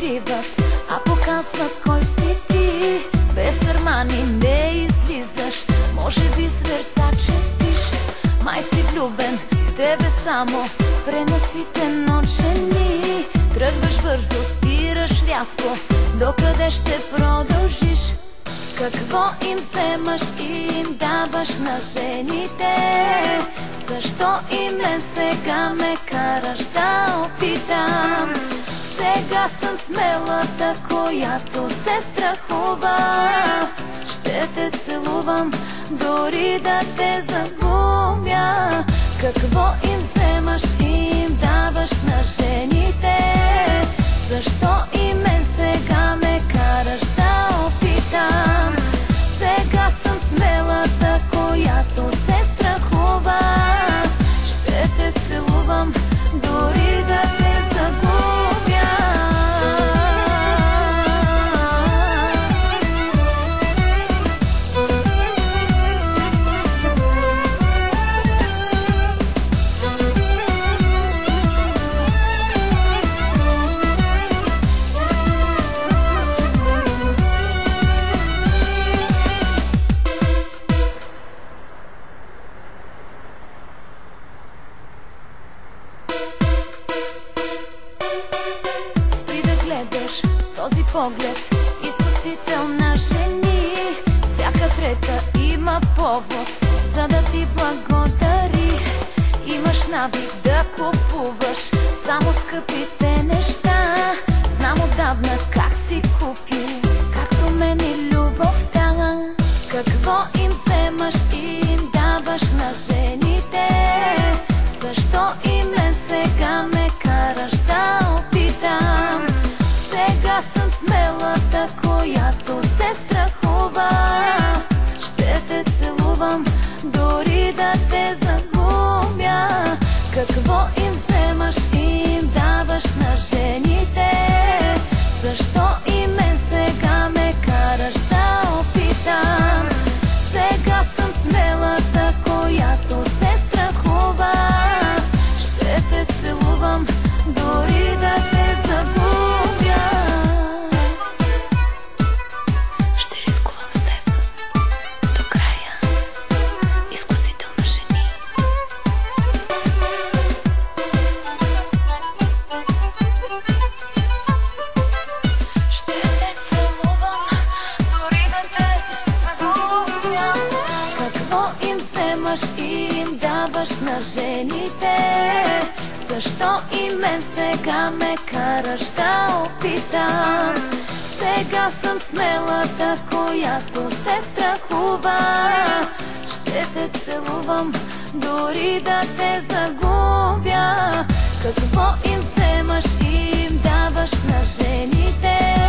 скриват, а показват кой си ти. Без сърмани не излизаш, може би с Версаче спиш. Май си влюбен в тебе само, пренаситен от жени. Тръгваш бързо, спираш рязко, докъде ще продължиш? Какво им вземаш и им даваш на жените? Защо и мен сега ме караш да опитам? Сега съм смелата, която се страхува. Ще те целувам, дори да те загубя. Какво им вземаш и им даваш на жените? Защо и мен сега ме караш да опитам? Сега съм смелата, която се страхува. Ще те целувам, дори да те загубя. С този поглед, изкусител на жени. Всяка трета има повод, за да ти благодари. Имаш навик да купуваш само скъпите неща. Знам отдавна как си купи, както мен и любовта. Какво им вземаш и им даваш на жените? Защо и мен сега ме караш да опитам? Сега съм смелата, която се страхува. Ще те целувам, дори да те загубя. Какво им вземаш и им даваш на жените? Защо и мен сега ме караш да опитам? Сега съм смелата, която се страхува. Ще те целувам, дори да те загубя. И им даваш на жените? Защо и мен сега ме караш да опитам? Сега съм смелата, която се страхува. Ще те целувам, дори да те загубя. Какво им вземаш и им даваш на жените?